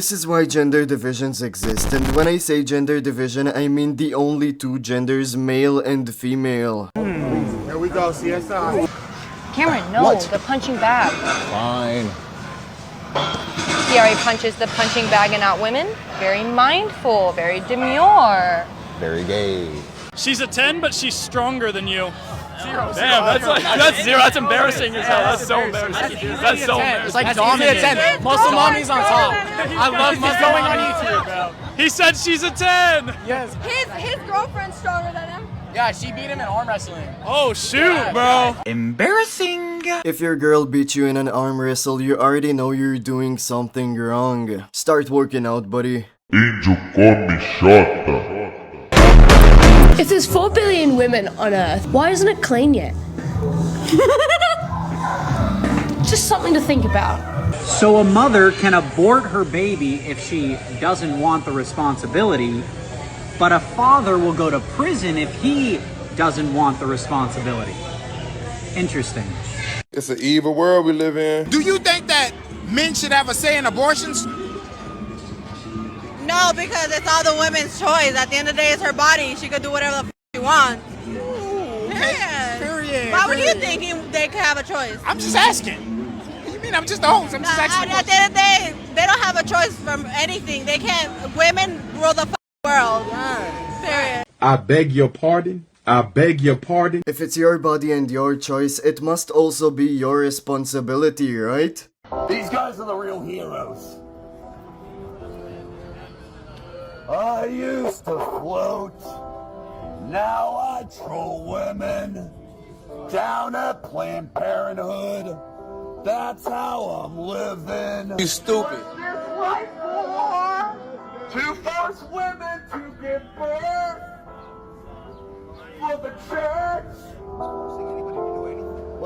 This is why gender divisions exist, and when I say gender division, I mean the only two genders, male and female. Here we go, CSI. Cameron, no, the punching bag. Fine. He already punches the punching bag and not women. Very mindful, very demure. Very gay. She's a 10, but she's stronger than you. 0. Damn, that's 0. That's embarrassing as hell. That's so embarrassing. That's so embarrassing. It's like dominant. 10. Muscle mommy's on top. I love muscle going on YouTube, bro. He said she's a 10. Yes. His girlfriend's stronger than him. Yeah, she beat him in arm wrestling. Oh, shoot, bro. Embarrassing. If your girl beat you in an arm wrestle, you already know you're doing something wrong. Start working out, buddy. If there's 4 billion women on Earth, why isn't it clean yet? Just something to think about. So a mother can abort her baby if she doesn't want the responsibility, but a father will go to prison if he doesn't want the responsibility. Interesting. It's an evil world we live in. Do you think that men should have a say in abortions? No, because it's all the women's choice. At the end of the day, it's her body. She could do whatever the she wants. Period. Why would you think they could have a choice? I'm just asking. What do you mean? I'm just the host. I'm just asking. At the end of the day, they don't have a choice from anything. They can't. Women rule the world. Period. I beg your pardon. I beg your pardon. If it's your body and your choice, it must also be your responsibility, right? These guys are the real heroes. I used to float. Now I troll women down at Planned Parenthood. That's how I'm living. You stupid. To force women to give birth for the church.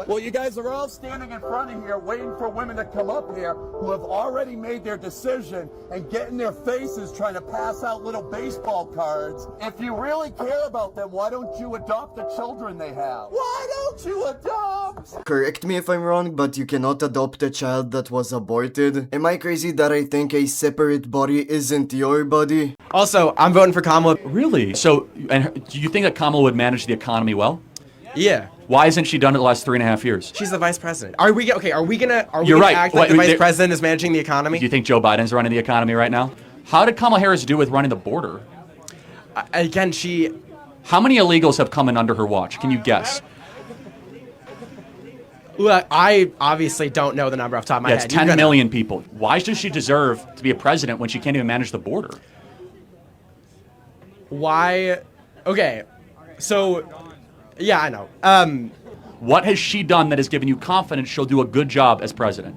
Well, you guys are all standing in front of here waiting for women to come up here who have already made their decision and get in their faces trying to pass out little baseball cards. If you really care about them, why don't you adopt the children they have? Why don't you adopt? Correct me if I'm wrong, but you cannot adopt a child that was aborted. Am I crazy that I think a separate body isn't your body? Also, I'm voting for Kamala. Really? So, and do you think that Kamala would manage the economy well? Yeah. Why hasn't she done it the last 3.5 years? She's the vice president. Are we gonna You're right. act like the vice president is managing the economy? Do you think Joe Biden's running the economy right now? How did Kamala Harris do with running the border? Again, How many illegals have come in under her watch? Can you guess? Look, I obviously don't know the number off the top of my head. It's 10 million people. Why does she deserve to be a president when she can't even manage the border? Why? Okay, so... Yeah, I know. What has she done that has given you confidence she'll do a good job as president?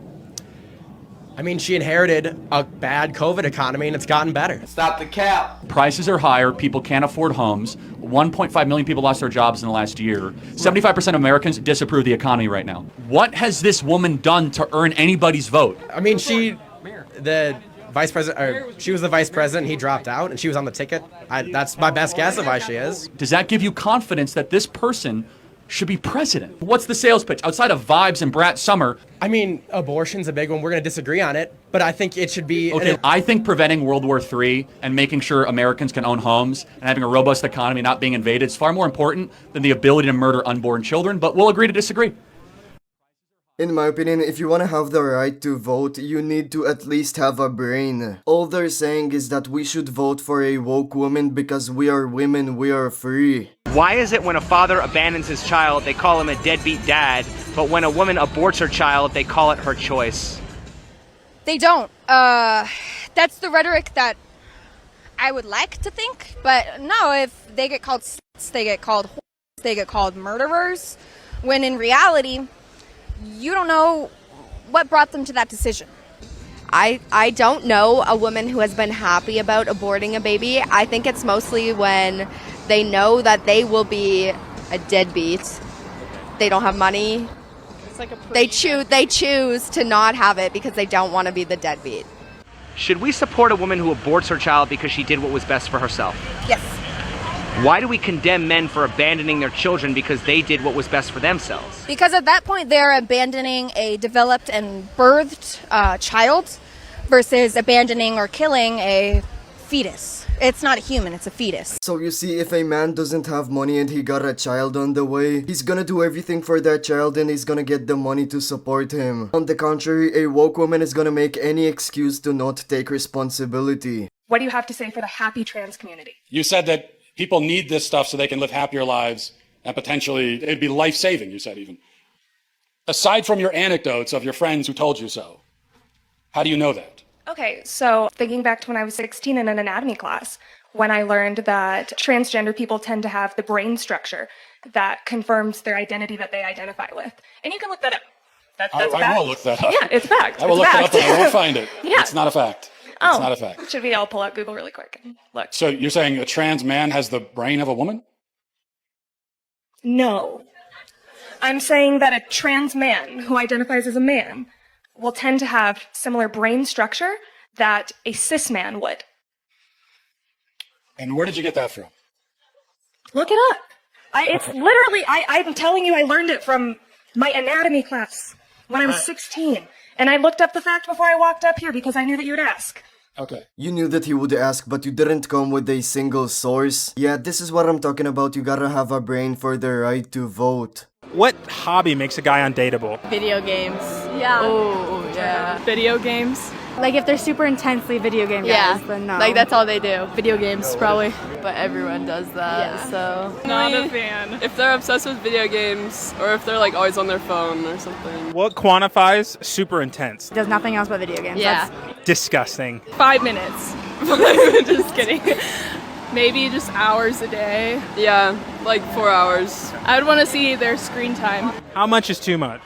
I mean, she inherited a bad COVID economy and it's gotten better. Stop the cap. Prices are higher. People can't afford homes. 1.5 million people lost their jobs in the last year. 75% of Americans disapprove of the economy right now. What has this woman done to earn anybody's vote? I mean, she was the vice president, he dropped out, and she was on the ticket. That's my best guess of why she is. Does that give you confidence that this person should be president? What's the sales pitch? Outside of vibes and Brat Summer. I mean, abortion's a big one. We're going to disagree on it, but I think it should be... Okay, I think preventing World War III and making sure Americans can own homes and having a robust economy not being invaded is far more important than the ability to murder unborn children, but we'll agree to disagree. In my opinion, if you want to have the right to vote, you need to at least have a brain. All they're saying is that we should vote for a woke woman because we are women, we are free. Why is it when a father abandons his child, they call him a deadbeat dad, but when a woman aborts her child, they call it her choice? They don't. That's the rhetoric that I would like to think, but no, if they get called sluts, they get called whores, they get called murderers, when in reality... you don't know what brought them to that decision. I don't know a woman who has been happy about aborting a baby. I think it's mostly when they know that they will be a deadbeat. They don't have money. It's like they choose to not have it because they don't want to be the deadbeat. Should we support a woman who aborts her child because she did what was best for herself? Yes. Why do we condemn men for abandoning their children because they did what was best for themselves? Because at that point they're abandoning a developed and birthed child versus abandoning or killing a fetus. It's not a human, it's a fetus. So you see, if a man doesn't have money and he got a child on the way, he's gonna do everything for that child and he's gonna get the money to support him. On the contrary, a woke woman is gonna make any excuse to not take responsibility. What do you have to say for the happy trans community? You said that people need this stuff so they can live happier lives and potentially it'd be life-saving, you said even. Aside from your anecdotes of your friends who told you so, how do you know that? Okay, so thinking back to when I was 16 in an anatomy class, when I learned that transgender people tend to have the brain structure that confirms their identity that they identify with. And you can look that up. That's I fact. will look that up. Yeah, it's a fact. I will look it up, but I won't find it. Yeah. It's not a fact. Oh, it's not a fact. Should we all pull out Google really quick and look? So you're saying a trans man has the brain of a woman? No. I'm saying that a trans man who identifies as a man will tend to have similar brain structure that a cis man would. And where did you get that from? Look it up. It's literally, I'm telling you, I learned it from my anatomy class when I was 16. And I looked up the fact before I walked up here because I knew that you would ask. Okay. You knew that he would ask, but you didn't come with a single source. Yeah, this is what I'm talking about. You gotta have a brain for the right to vote. What hobby makes a guy undateable? Video games. Yeah. Oh, yeah. Video games. Like if they're super intensely video game guys, then no. Like that's all they do. Video games, probably. But everyone does that, so. Not a fan. If they're obsessed with video games, or if they're like always on their phone or something. What quantifies super intense? Does nothing else but video games. Yeah. That's disgusting. 5 minutes. Just kidding. Maybe just hours a day. Yeah, like 4 hours. I would want to see their screen time. How much is too much?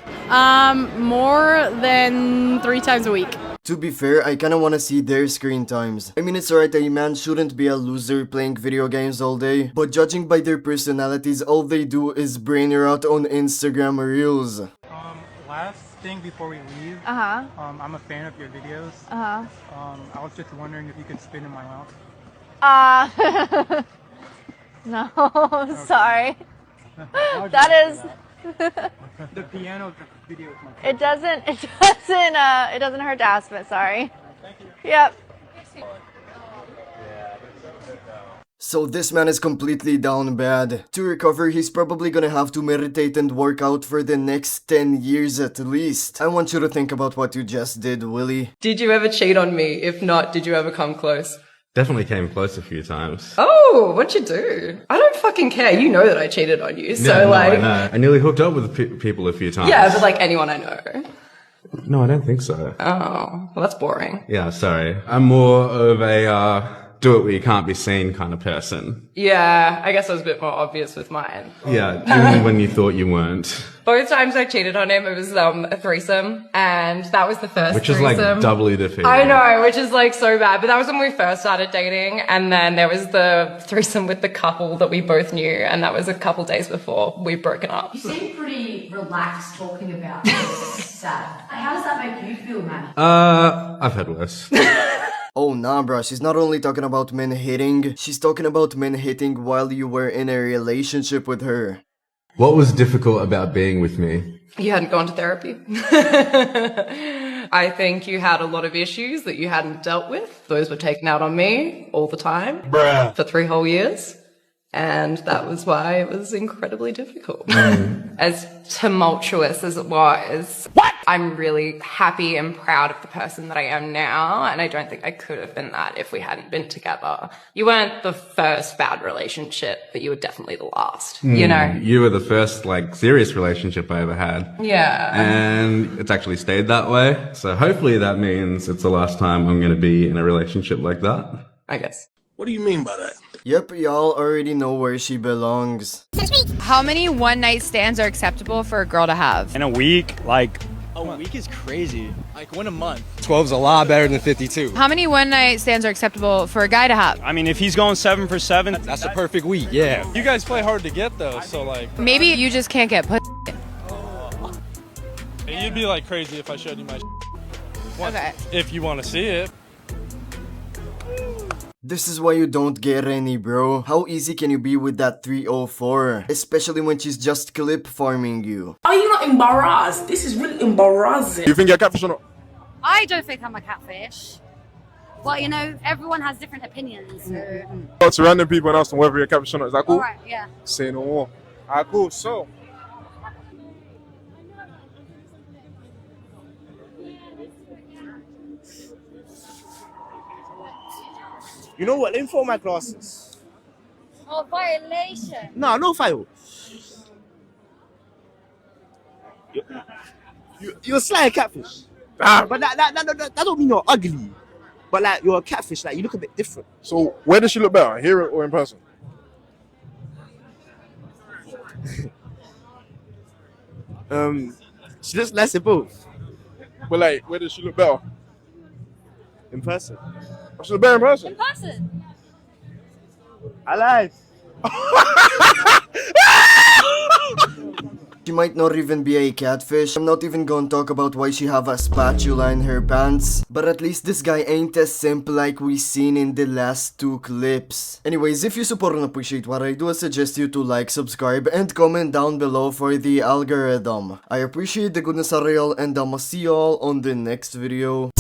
More than 3 times a week. To be fair, I kinda wanna see their screen times. I mean, it's alright, a man shouldn't be a loser playing video games all day, but judging by their personalities, all they do is brain rot on Instagram Reels. Last thing before we leave, I'm a fan of your videos. I was just wondering if you could spin in my mouth. no, sorry. That is. The piano video is my It doesn't hurt to ask, but sorry. Thank you. Yep. So this man is completely down bad. To recover, he's probably gonna have to meditate and work out for the next 10 years at least. I want you to think about what you just did, Willie. Did you ever cheat on me? If not, did you ever come close? Definitely came close a few times. Oh, what'd you do? I don't fucking care. You know that I cheated on you, so Yeah, no, like... I know. I nearly hooked up with people a few times. Yeah, but like anyone I know. No, I don't think so. Oh, well that's boring. Yeah, sorry. I'm more of a, do it where you can't be seen kind of person. Yeah, I guess I was a bit more obvious with mine. Yeah, even when you thought you weren't. Both times I cheated on him, it was a threesome, and that was the first Which is threesome. like doubly defeating. I know, which is like so bad, but that was when we first started dating, and then there was the threesome with the couple that we both knew, and that was a couple days before we'd broken up. You seem pretty relaxed talking about this. Sad. How does that make you feel, man? I've had worse. Oh nah bruh, she's not only talking about men hitting, she's talking about men hitting while you were in a relationship with her. What was difficult about being with me? You hadn't gone to therapy. I think you had a lot of issues that you hadn't dealt with. Those were taken out on me all the time. Bruh. For 3 whole years. And that was why it was incredibly difficult. As tumultuous as it was. What? I'm really happy and proud of the person that I am now. And I don't think I could have been that if we hadn't been together. You weren't the first bad relationship, but you were definitely the last, you know? You were the first, like, serious relationship I ever had. Yeah. And it's actually stayed that way. So hopefully that means it's the last time I'm going to be in a relationship like that. I guess. What do you mean by that? Yep, y'all already know where she belongs. How many one-night stands are acceptable for a girl to have? In a week, like... A week is crazy. Like 1 a month. 12's a lot better than 52. How many one-night stands are acceptable for a guy to have? I mean, if he's going 7 for 7... That's a perfect week, yeah. You guys play hard to get though, so like... Maybe you just can't get put. You'd be like crazy if I showed you my Okay. If you want to see it. This is why you don't get any, bro. How easy can you be with that 304? Especially when she's just clip farming you. Are you not embarrassed? This is really embarrassing. You think you're catfish or not? I don't think I'm a catfish. Well, you know, everyone has different opinions. So. Go to random people and ask them whether you're a catfish or not. Is that cool? Alright, yeah. Say no more. Alright, cool. So, You know what? Let me throw my glasses. Oh, violation. No, no file. You're a sly catfish. But that don't mean you're ugly. But like you're a catfish, like you look a bit different. so where does she look better? Here or in person? She looks nice in both. But like, where does she look better? In person. Oh, she look better in person? In person. I lied. She might not even be a catfish. I'm not even gonna talk about why she have a spatula in her pants. But at least this guy ain't a simp like we seen in the last 2 clips. Anyways, if you support and appreciate what I do, I suggest you to like, subscribe, and comment down below for the algorithm. I appreciate the goodness of y'all, and I'ma see y'all on the next video.